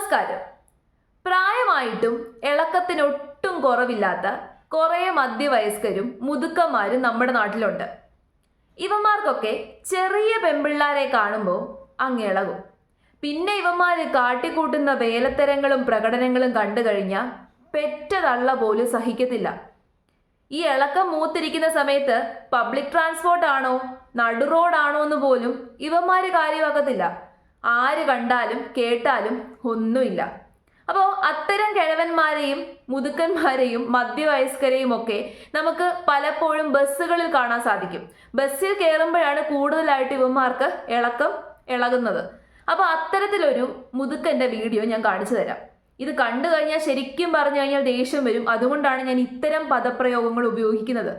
നമസ്കാരം. പ്രായമായിട്ടും ഇളക്കത്തിനൊട്ടും കുറവില്ലാത്ത കുറേ മധ്യവയസ്കരും മുതുക്കന്മാരും നമ്മുടെ നാട്ടിലുണ്ട്. ഇവന്മാർക്കൊക്കെ ചെറിയ പെമ്പിള്ളാരെ കാണുമ്പോൾ ഇളകും. പിന്നെ ഇവന്മാര് കാട്ടിക്കൂട്ടുന്ന വേലത്തരങ്ങളും പ്രകടനങ്ങളും കണ്ടു കഴിഞ്ഞാൽ പെറ്റ തള്ള പോലും സഹിക്കത്തില്ല. ഈ ഇളക്കം മൂത്തിരിക്കുന്ന സമയത്ത് പബ്ലിക് ട്രാൻസ്പോർട്ട് ആണോ നടു റോഡാണോ എന്ന് പോലും ഇവന്മാര് കാര്യമാക്കത്തില്ല. ആര് കണ്ടാലും കേട്ടാലും ഒന്നുമില്ല. അപ്പോൾ അത്തരം കിഴവന്മാരെയും മുതുക്കന്മാരെയും മധ്യവയസ്കരെയും ഒക്കെ നമുക്ക് പലപ്പോഴും ബസ്സുകളിൽ കാണാൻ സാധിക്കും. ബസ്സിൽ കയറുമ്പോഴാണ് കൂടുതലായിട്ട് ഇവന്മാർക്ക് ഇളകുന്നത്. അപ്പോൾ അത്തരത്തിലൊരു മുതുക്കൻ്റെ വീഡിയോ ഞാൻ കാണിച്ചു തരാം. ഇത് കണ്ടു കഴിഞ്ഞാൽ ശരിക്കും പറഞ്ഞു കഴിഞ്ഞാൽ ദേഷ്യം വരും. അതുകൊണ്ടാണ് ഞാൻ ഇത്തരം പദപ്രയോഗങ്ങൾ ഉപയോഗിക്കുന്നത്.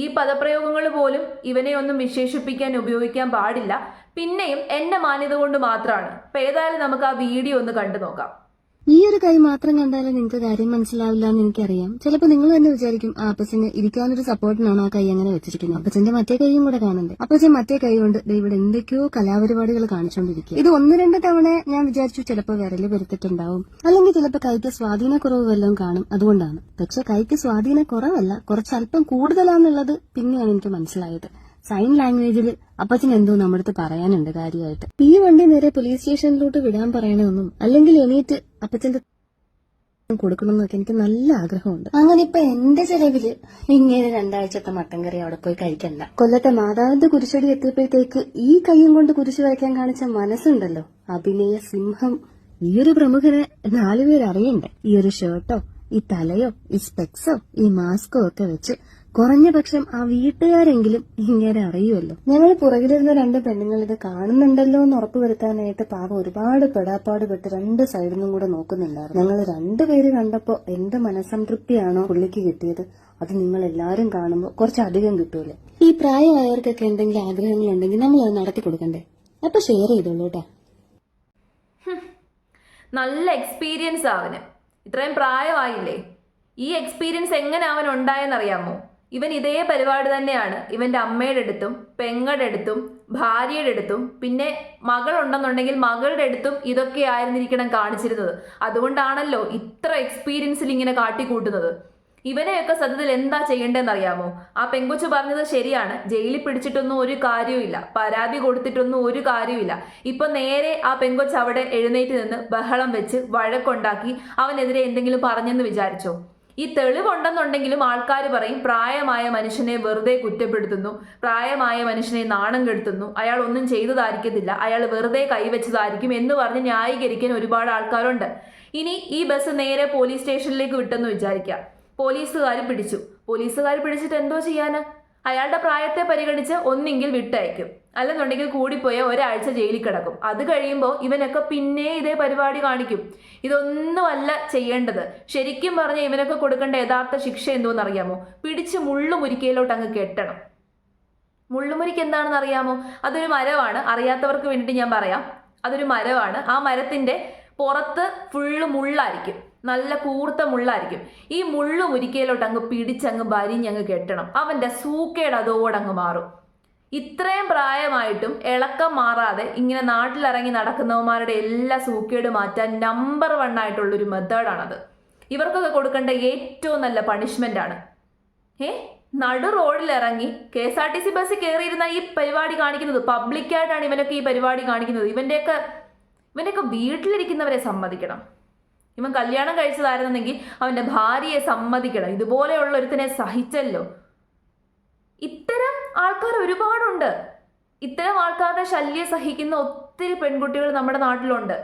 ഈ പദപ്രയോഗങ്ങൾ പോലും ഇവനെ ഒന്നും വിശേഷിപ്പിക്കാൻ ഉപയോഗിക്കാൻ പാടില്ല. പിന്നെയും എന്റെ മാന്യത കൊണ്ട് മാത്രമാണ്. അപ്പൊ ഏതായാലും നമുക്ക് ആ വീഡിയോ ഒന്ന് കണ്ടു നോക്കാം. ഈ ഒരു കൈ മാത്രം കണ്ടാലും നിങ്ങൾക്ക് കാര്യം മനസ്സിലാവില്ല എന്ന് എനിക്കറിയാം. ചിലപ്പോൾ നിങ്ങൾ തന്നെ വിചാരിക്കും അപ്പച്ചന് ഇരിക്കാനൊരു സപ്പോർട്ടിനാണ് ആ കൈ അങ്ങനെ വെച്ചിരിക്കുന്നത്. അപ്പച്ചന്റെ മറ്റേ കൈയും കൂടെ കാണണ്ടേ? അപ്പച്ചൻ മറ്റേ കൈ കൊണ്ട് ഇവിടെ എന്തൊക്കെയോ കലാപരിപാടികൾ കാണിച്ചുകൊണ്ടിരിക്കുക. ഇത് 1-2 തവണ ഞാൻ വിചാരിച്ചു ചിലപ്പോൾ വിരല് പെരുത്തിട്ടുണ്ടാവും, അല്ലെങ്കിൽ ചിലപ്പോൾ കൈക്ക് സ്വാധീനക്കുറവ് വല്ലതും കാണും, അതുകൊണ്ടാണ്. പക്ഷെ കൈക്ക് സ്വാധീനക്കുറവല്ല, കുറച്ചല്പം കൂടുതലാന്നുള്ളത് പിന്നെയാണ് എനിക്ക് മനസ്സിലായത്. സൈൻ ലാംഗ്വേജിൽ അപ്പച്ചൻ എന്തോ നമ്മുടെ അടുത്ത് പറയാനുണ്ട് കാര്യമായിട്ട്. ഈ വണ്ടി നേരെ പോലീസ് സ്റ്റേഷനിലോട്ട് വിടാൻ പറയണമെന്നും അല്ലെങ്കിൽ എണീറ്റ് അപ്പച്ചന്റെ കൊടുക്കണമെന്നൊക്കെ എനിക്ക് നല്ല ആഗ്രഹമുണ്ട്. അങ്ങനെ ഇപ്പൊ എന്റെ ചെലവില് ഇങ്ങനെ 2 ആഴ്ചത്തെ മട്ടൻ കറി അവിടെ പോയി കഴിക്കണ്ട. കൊല്ലത്തെ മാതാവിന്റെ കുരിശടി എത്തിയപ്പോഴത്തേക്ക് ഈ കൈയും കൊണ്ട് കുരിശ് വരയ്ക്കാൻ കാണിച്ച മനസ്സുണ്ടല്ലോ, അഭിനയ സിംഹം. ഈ ഒരു പ്രമുഖനെ 4 പേര് അറിയണ്ടേ? ഈ ഒരു ഷർട്ടോ ഈ തലയോ ഈ സ്പെക്സോ ഈ മാസ്കോ ഒക്കെ വെച്ച് കുറഞ്ഞ പക്ഷം ആ വീട്ടുകാരെങ്കിലും ഇങ്ങനെ അറിയുമല്ലോ. ഞങ്ങൾ പുറകിലിരുന്ന 2 പെണ്ണുങ്ങൾ ഇത് കാണുന്നുണ്ടല്ലോ എന്ന് ഉറപ്പുവരുത്താനായിട്ട് പാവം ഒരുപാട് പെടാപ്പാട് പെട്ട് 2 സൈഡിൽ നിന്നും കൂടെ നോക്കുന്നുണ്ടായിരുന്നു. ഞങ്ങൾ 2 പേര് കണ്ടപ്പോ എന്ത് മനസ്സംതൃപ്തിയാണോ പുള്ളിക്ക് കിട്ടിയത്, അത് നിങ്ങൾ എല്ലാരും കാണുമ്പോൾ കുറച്ചധികം കിട്ടൂലേ. ഈ പ്രായമായവർക്കൊക്കെ എന്തെങ്കിലും ആഗ്രഹങ്ങളുണ്ടെങ്കിൽ നമ്മൾ അത് നടത്തി കൊടുക്കണ്ടേ? അപ്പൊ ഷെയർ ചെയ്തോളൂ കേട്ടോ. നല്ല എക്സ്പീരിയൻസ് അവന്. ഇത്രയും പ്രായമായില്ലേ? ഈ എക്സ്പീരിയൻസ് എങ്ങനെ അവൻ ഉണ്ടായെന്നറിയാമോ? ഇവൻ ഇതേ പരിപാടി തന്നെയാണ് ഇവന്റെ അമ്മയുടെ അടുത്തും പെങ്ങളുടെ അടുത്തും ഭാര്യയുടെ അടുത്തും പിന്നെ മകളുണ്ടെന്നുണ്ടെങ്കിൽ മകളുടെ അടുത്തും ഇതൊക്കെ ആയിരുന്നിരിക്കണം കാണിച്ചിരുന്നത്. അതുകൊണ്ടാണല്ലോ ഇത്ര എക്സ്പീരിയൻസിൽ ഇങ്ങനെ കാട്ടിക്കൂട്ടുന്നത്. ഇവനെയൊക്കെ സത്യത്തിൽ എന്താ ചെയ്യേണ്ടതെന്ന് അറിയാമോ? ആ പെങ്കൊച്ചു പറഞ്ഞത് ശരിയാണ്. ജയിലിൽ പിടിച്ചിട്ടൊന്നും ഒരു കാര്യവുമില്ല, പരാതി കൊടുത്തിട്ടൊന്നും ഒരു കാര്യവുമില്ല. ഇപ്പൊ നേരെ ആ പെങ്കൊച്ച് അവിടെ എഴുന്നേറ്റ് നിന്ന് ബഹളം വെച്ച് വഴക്കുണ്ടാക്കി അവനെതിരെ എന്തെങ്കിലും പറഞ്ഞെന്ന് വിചാരിച്ചോ? ഈ തെളിവുണ്ടെന്നുണ്ടെങ്കിലും ആൾക്കാർ പറയും പ്രായമായ മനുഷ്യനെ വെറുതെ കുറ്റപ്പെടുത്തുന്നു, പ്രായമായ മനുഷ്യനെ നാണം കെടുത്തുന്നു, അയാൾ ഒന്നും ചെയ്തതായിരിക്കത്തില്ല, അയാൾ വെറുതെ കൈവച്ചതായിരിക്കും എന്ന് പറഞ്ഞ് ന്യായീകരിക്കാൻ ഒരുപാട് ആൾക്കാരുണ്ട്. ഇനി ഈ ബസ് നേരെ പോലീസ് സ്റ്റേഷനിലേക്ക് വിട്ടെന്ന് വിചാരിക്കാം. പോലീസുകാർ പിടിച്ചിട്ട് എന്തോ ചെയ്യാന്? അയാളുടെ പ്രായത്തെ പരിഗണിച്ച് ഒന്നെങ്കിൽ വിട്ടയക്കും, അല്ലെന്നുണ്ടെങ്കിൽ കൂടിപ്പോയ 1 ആഴ്ച ജയിലിൽ കിടക്കും. അത് കഴിയുമ്പോൾ ഇവനൊക്കെ പിന്നെ ഇതേ പരിപാടി കാണിക്കും. ഇതൊന്നുമല്ല ചെയ്യേണ്ടത്. ശരിക്കും പറഞ്ഞാൽ ഇവനൊക്കെ കൊടുക്കേണ്ട യഥാർത്ഥ ശിക്ഷ എന്തോന്നറിയാമോ? പിടിച്ച് മുള്ളുമുരിക്കയിലോട്ട് അങ്ങ് കെട്ടണം. മുള്ളുമുരിക്ക് എന്താണെന്ന് അറിയാമോ? അതൊരു മരമാണ്. അറിയാത്തവർക്ക് വേണ്ടിയിട്ട് ഞാൻ പറയാം. അതൊരു മരമാണ്. ആ മരത്തിന്റെ പുറത്ത് ഫുള്ള് മുള്ളായിരിക്കും, നല്ല കൂർത്ത മുള്ളായിരിക്കും. ഈ മുള്ളുമുരിക്കയിലോട്ട് അങ്ങ് പിടിച്ചങ്ങ് വരിഞ്ഞങ്ങ് കെട്ടണം. അവന്റെ സൂക്കേട് അതോടങ്ങ് മാറും. ഇത്രയും പ്രായമായിട്ടും ഇളക്കം മാറാതെ ഇങ്ങനെ നാട്ടിലിറങ്ങി നടക്കുന്നവന്മാരുടെ എല്ലാ സൂക്കേട് മാറ്റാൻ നമ്പർ 1 ആയിട്ടുള്ളൊരു മെത്തേഡാണത്. ഇവർക്കൊക്കെ കൊടുക്കേണ്ട ഏറ്റവും നല്ല പണിഷ്മെന്റ് ആണ്. നടു റോഡിലിറങ്ങി KSRTC ബസ്സിൽ കയറിയിരുന്ന ഈ പരിപാടി കാണിക്കുന്നത് പബ്ലിക്കായിട്ടാണ്. ഇവനൊക്കെ ഈ പരിപാടി കാണിക്കുന്നത്. ഇവന്റെയൊക്കെ വീട്ടിലിരിക്കുന്നവരെ സമ്മതിക്കണം. ഇവൻ കല്യാണം കഴിച്ചതായിരുന്നെങ്കിൽ അവന്റെ ഭാര്യയെ സമ്മതിക്കണം. ഇതുപോലെയുള്ള ഒരുത്തിനെ സഹിച്ചല്ലോ. ഇത്തരം ആൾക്കാർ ഒരുപാടുണ്ട്. ഇത്തരം ആൾക്കാരുടെ ശല്യം സഹിക്കുന്ന ഒത്തിരി പെൺകുട്ടികൾ നമ്മുടെ നാട്ടിലുണ്ട്.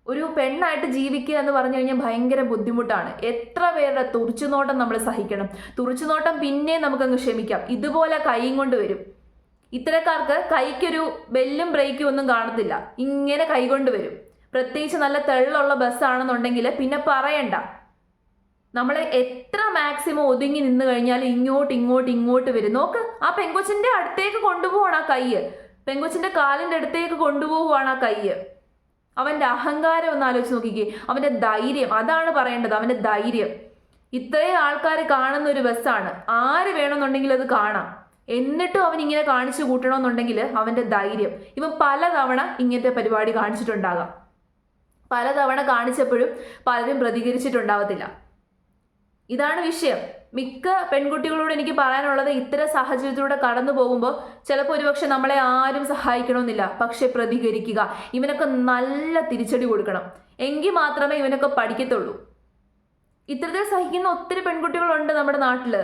ഒരു പെണ്ണായിട്ട് ജീവിക്കുക എന്ന് പറഞ്ഞു കഴിഞ്ഞാൽ ഭയങ്കര ബുദ്ധിമുട്ടാണ്. എത്ര പേരുടെ തുറിച്ചുനോട്ടം നമ്മൾ സഹിക്കണം. തുറിച്ചുനോട്ടം പിന്നെ നമുക്കങ്ങ് ക്ഷമിക്കാം. ഇതുപോലെ കൈയും കൊണ്ട് വരും. ഇത്തരക്കാർക്ക് കൈക്കൊരു ബെല്ലും ബ്രേക്കും ഒന്നും കാണത്തില്ല. ഇങ്ങനെ കൈകൊണ്ട് വരും. പ്രത്യേകിച്ച് നല്ല തെള്ളുള്ള ബസ്സാണെന്നുണ്ടെങ്കിൽ പിന്നെ പറയണ്ട. നമ്മൾ എത്ര മാക്സിമം ഒതുങ്ങി നിന്ന് കഴിഞ്ഞാൽ ഇങ്ങോട്ട് വരും. നോക്ക്, ആ പെങ്കൊച്ചിന്റെ അടുത്തേക്ക് കൊണ്ടുപോവാണ് ആ കൈ. പെങ്കൊച്ചിന്റെ കാലിന്റെ അടുത്തേക്ക് കൊണ്ടുപോവുകയാണ് ആ കൈ. അവന്റെ അഹങ്കാരം ഒന്ന് ആലോചിച്ച് നോക്കിക്കേ. അവന്റെ ധൈര്യം, അതാണ് പറയേണ്ടത്. അവന്റെ ധൈര്യം. ഇത്രയും ആൾക്കാർ കാണുന്ന ഒരു ബസ്സാണ്. ആര് വേണമെന്നുണ്ടെങ്കിൽ അത് കാണാം. എന്നിട്ടും അവൻ ഇങ്ങനെ കാണിച്ചു കൂട്ടണമെന്നുണ്ടെങ്കിൽ അവന്റെ ധൈര്യം. ഇവൻ പലതവണ ഇങ്ങനത്തെ പരിപാടി കാണിച്ചിട്ടുണ്ടാകാം. പലതവണ കാണിച്ചപ്പോഴും പലരും പ്രതികരിച്ചിട്ടുണ്ടാവത്തില്ല. ഇതാണ് വിഷയം. മിക്ക പെൺകുട്ടികളോട് എനിക്ക് പറയാനുള്ളത്, ഇത്തരം സാഹചര്യത്തിലൂടെ കടന്നു പോകുമ്പോൾ ചിലപ്പോൾ ഒരുപക്ഷെ നമ്മളെ ആരും സഹായിക്കണമെന്നില്ല, പക്ഷെ പ്രതികരിക്കുക. ഇവനൊക്കെ നല്ല തിരിച്ചടി കൊടുക്കണം, എങ്കിൽ മാത്രമേ ഇവനൊക്കെ പഠിക്കത്തുള്ളൂ. ഇത്തരത്തിൽ സഹിക്കുന്ന ഒത്തിരി പെൺകുട്ടികളുണ്ട് നമ്മുടെ നാട്ടില്.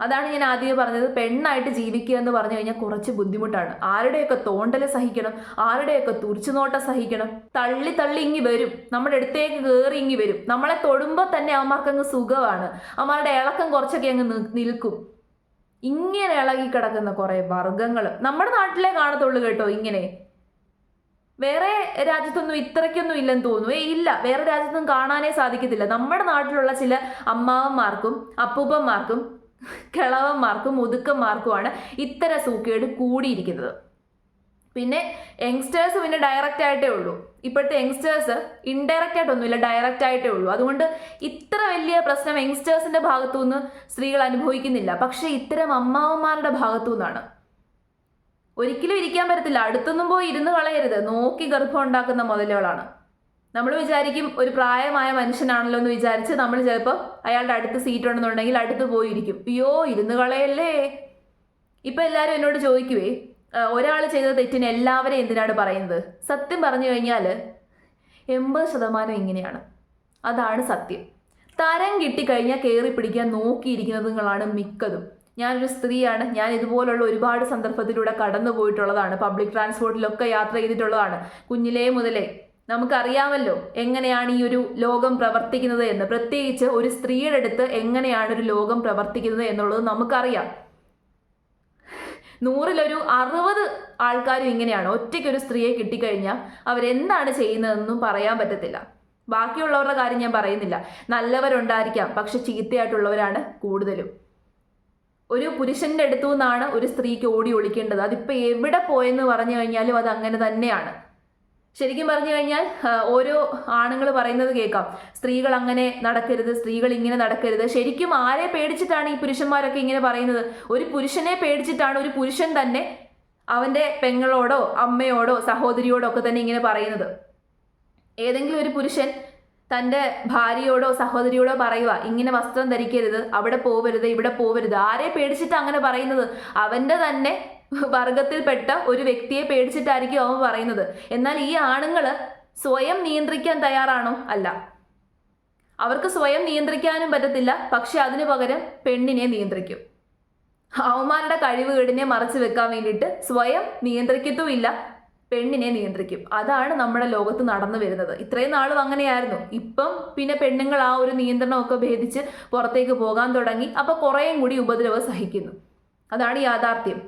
അതാണ് ഞാൻ ആദ്യമേ പറഞ്ഞത്, പെണ്ണായിട്ട് ജീവിക്കുക എന്ന് പറഞ്ഞു കഴിഞ്ഞാൽ കുറച്ച് ബുദ്ധിമുട്ടാണ്. ആരുടെയൊക്കെ തോണ്ടല് സഹിക്കണം, ആരുടെയൊക്കെ തുറിച്ചുനോട്ടം സഹിക്കണം. തള്ളി തള്ളി ഇങ്ങി വരും, നമ്മുടെ അടുത്തേക്ക് കയറി ഇങ്ങി വരും. നമ്മളെ തൊടുമ്പോൾ തന്നെ അവന്മാർക്ക് അങ്ങ് സുഖമാണ്, അവന്മാരുടെ ഇളക്കം കുറച്ചൊക്കെ അങ്ങ് നിൽക്കും. ഇങ്ങനെ ഇളകി കിടക്കുന്ന കുറെ വർഗങ്ങൾ നമ്മുടെ നാട്ടിലേ കാണത്തുള്ളൂ കേട്ടോ. ഇങ്ങനെ വേറെ രാജ്യത്തൊന്നും ഇത്രയ്ക്കൊന്നും ഇല്ലെന്ന് തോന്നുന്നു. ഇല്ല, വേറെ രാജ്യത്തൊന്നും കാണാനേ സാധിക്കത്തില്ല. നമ്മുടെ നാട്ടിലുള്ള ചില അമ്മാവന്മാർക്കും അപ്പൂപ്പന്മാർക്കും കിളവന്മാർക്കും മുതുക്കന്മാർക്കുമാണ് ഇത്തരം സൂക്കേട് കൂടിയിരിക്കുന്നത്. പിന്നെ യങ്സ്റ്റേഴ്സ് പിന്നെ ഡയറക്റ്റ് ആയിട്ടേ ഉള്ളൂ. ഇപ്പോഴത്തെ യങ്സ്റ്റേഴ്സ് ഇൻഡയറക്റ്റ് ആയിട്ടൊന്നുമില്ല, ഡയറക്റ്റ് ആയിട്ടേ ഉള്ളൂ. അതുകൊണ്ട് ഇത്ര വലിയ പ്രശ്നം യങ്സ്റ്റേഴ്സിന്റെ ഭാഗത്തു നിന്ന് സ്ത്രീകൾ അനുഭവിക്കുന്നില്ല. പക്ഷെ ഇത്തരം അമ്മാവന്മാരുടെ ഭാഗത്തു നിന്നാണ്. ഒരിക്കലും ഇരിക്കാൻ പറ്റത്തില്ല, അടുത്തൊന്നും പോയി ഇരുന്ന് കളയരുത്. നോക്കി ഗർഭം ഉണ്ടാക്കുന്ന മുതലുകളാണ്. നമ്മൾ വിചാരിക്കും ഒരു പ്രായമായ മനുഷ്യനാണല്ലോ എന്ന് വിചാരിച്ച് നമ്മൾ ചിലപ്പോൾ അയാളുടെ അടുത്ത് സീറ്റ് ഉണ്ടെന്നുണ്ടെങ്കിൽ അടുത്ത് പോയിരിക്കും. അയ്യോ, ഇരുന്ന് കളയല്ലേ. ഇപ്പം എല്ലാവരും എന്നോട് ചോദിക്കുവേ, ഒരാൾ ചെയ്ത തെറ്റിന് എല്ലാവരെയും എന്തിനാണ് പറയുന്നത്? സത്യം പറഞ്ഞു കഴിഞ്ഞാൽ 80% ഇങ്ങനെയാണ്. അതാണ് സത്യം. തരം കിട്ടിക്കഴിഞ്ഞാൽ കയറി പിടിക്കാൻ നോക്കിയിരിക്കുന്നതുങ്ങളാണ് മിക്കതും. ഞാനൊരു സ്ത്രീയാണ്, ഞാൻ ഇതുപോലുള്ള ഒരുപാട് സന്ദർഭത്തിലൂടെ കടന്നു പോയിട്ടുള്ളതാണ്. പബ്ലിക് ട്രാൻസ്പോർട്ടിലൊക്കെ യാത്ര ചെയ്തിട്ടുള്ളതാണ്. കുഞ്ഞിലേ മുതലേ നമുക്കറിയാമല്ലോ എങ്ങനെയാണ് ഈ ഒരു ലോകം പ്രവർത്തിക്കുന്നത് എന്ന്. പ്രത്യേകിച്ച് ഒരു സ്ത്രീയുടെ അടുത്ത് എങ്ങനെയാണ് ഒരു ലോകം പ്രവർത്തിക്കുന്നത് എന്നുള്ളത് നമുക്കറിയാം. 100-ൽ 60 ആൾക്കാരും ഇങ്ങനെയാണ്. ഒറ്റയ്ക്കൊരു സ്ത്രീയെ കിട്ടിക്കഴിഞ്ഞാൽ അവരെന്താണ് ചെയ്യുന്നതെന്നും പറയാൻ പറ്റത്തില്ല. ബാക്കിയുള്ളവരുടെ കാര്യം ഞാൻ പറയുന്നില്ല. നല്ലവരുണ്ടായിരിക്കാം, പക്ഷെ ചീത്തയായിട്ടുള്ളവരാണ് കൂടുതലും. ഒരു പുരുഷന്റെ അടുത്തു നിന്നാണ് ഒരു സ്ത്രീക്ക് ഓടി ഒളിക്കേണ്ടത്. അതിപ്പോൾ എവിടെ പോയെന്ന് പറഞ്ഞു കഴിഞ്ഞാലും അത് അങ്ങനെ തന്നെയാണ്. ശരിക്കും പറഞ്ഞു കഴിഞ്ഞാൽ ഓരോ ആണുങ്ങൾ പറയുന്നത് കേൾക്കാം, സ്ത്രീകൾ അങ്ങനെ നടക്കരുത്, സ്ത്രീകൾ ഇങ്ങനെ നടക്കരുത്. ശരിക്കും ആരെ പേടിച്ചിട്ടാണ് ഈ പുരുഷന്മാരൊക്കെ ഇങ്ങനെ പറയുന്നത്? ഒരു പുരുഷനെ പേടിച്ചിട്ടാണ് ഒരു പുരുഷൻ തന്നെ അവൻ്റെ പെങ്ങളോടോ അമ്മയോടോ സഹോദരിയോടോ ഒക്കെ തന്നെ ഇങ്ങനെ പറയുന്നത്. ഏതെങ്കിലും ഒരു പുരുഷൻ തൻ്റെ ഭാര്യയോടോ സഹോദരിയോടോ പറയുക, ഇങ്ങനെ വസ്ത്രം ധരിക്കരുത്, അവിടെ പോവരുത്, ഇവിടെ പോവരുത്. ആരെ പേടിച്ചിട്ട് അങ്ങനെ പറയുന്നത്? അവൻ്റെ തന്നെ വർഗത്തിൽപ്പെട്ട ഒരു വ്യക്തിയെ പേടിച്ചിട്ടായിരിക്കും അവൻ പറയുന്നത്. എന്നാൽ ഈ ആണുങ്ങൾ സ്വയം നിയന്ത്രിക്കാൻ തയ്യാറാണോ? അല്ല. അവർക്ക് സ്വയം നിയന്ത്രിക്കാനും പറ്റത്തില്ല, പക്ഷെ അതിനു പകരം പെണ്ണിനെ നിയന്ത്രിക്കും. അവന്മാരുടെ കഴിവുകേടിനെ മറച്ചു വെക്കാൻ വേണ്ടിയിട്ട് സ്വയം നിയന്ത്രിക്കത്തുമില്ല, പെണ്ണിനെ നിയന്ത്രിക്കും. അതാണ് നമ്മുടെ ലോകത്ത് നടന്നു വരുന്നത്. ഇത്രയും നാളും അങ്ങനെയായിരുന്നു. ഇപ്പം പിന്നെ പെണ്ണുങ്ങൾ ആ ഒരു നിയന്ത്രണമൊക്കെ ഭേദിച്ച് പുറത്തേക്ക് പോകാൻ തുടങ്ങി. അപ്പോൾ കുറേയും കൂടി ഉപദ്രവം സഹിക്കുന്നു. അതാണ് യാഥാർത്ഥ്യം.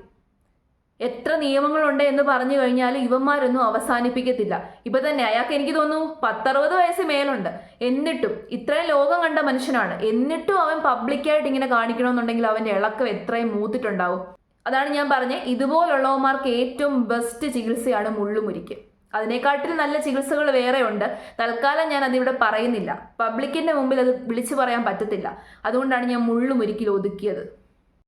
എത്ര നിയമങ്ങളുണ്ട് എന്ന് പറഞ്ഞു കഴിഞ്ഞാൽ ഇവന്മാരൊന്നും അവസാനിപ്പിക്കത്തില്ല. ഇപ്പൊ തന്നെ അയാൾക്ക് എനിക്ക് തോന്നുന്നു 10-60 വയസ്സ് മേലുണ്ട്. എന്നിട്ടും ഇത്രയും ലോകം കണ്ട മനുഷ്യനാണ്. എന്നിട്ടും അവൻ പബ്ലിക്കായിട്ട് ഇങ്ങനെ കാണിക്കണമെന്നുണ്ടെങ്കിൽ അവന്റെ ഇളക്കം എത്രയും മൂത്തിട്ടുണ്ടാവും. അതാണ് ഞാൻ പറഞ്ഞത്, ഇതുപോലുള്ളവന്മാർക്ക് ഏറ്റവും ബെസ്റ്റ് ചികിത്സയാണ് മുള്ളുമുരിക്ക്. അതിനെക്കാട്ടിൽ നല്ല ചികിത്സകൾ വേറെ ഉണ്ട്. തൽക്കാലം ഞാൻ അതിവിടെ പറയുന്നില്ല. പബ്ലിക്കിന്റെ മുമ്പിൽ അത് വിളിച്ചു പറയാൻ പറ്റത്തില്ല. അതുകൊണ്ടാണ് ഞാൻ മുള്ളുമുരിക്കിൽ ഒതുക്കിയത്.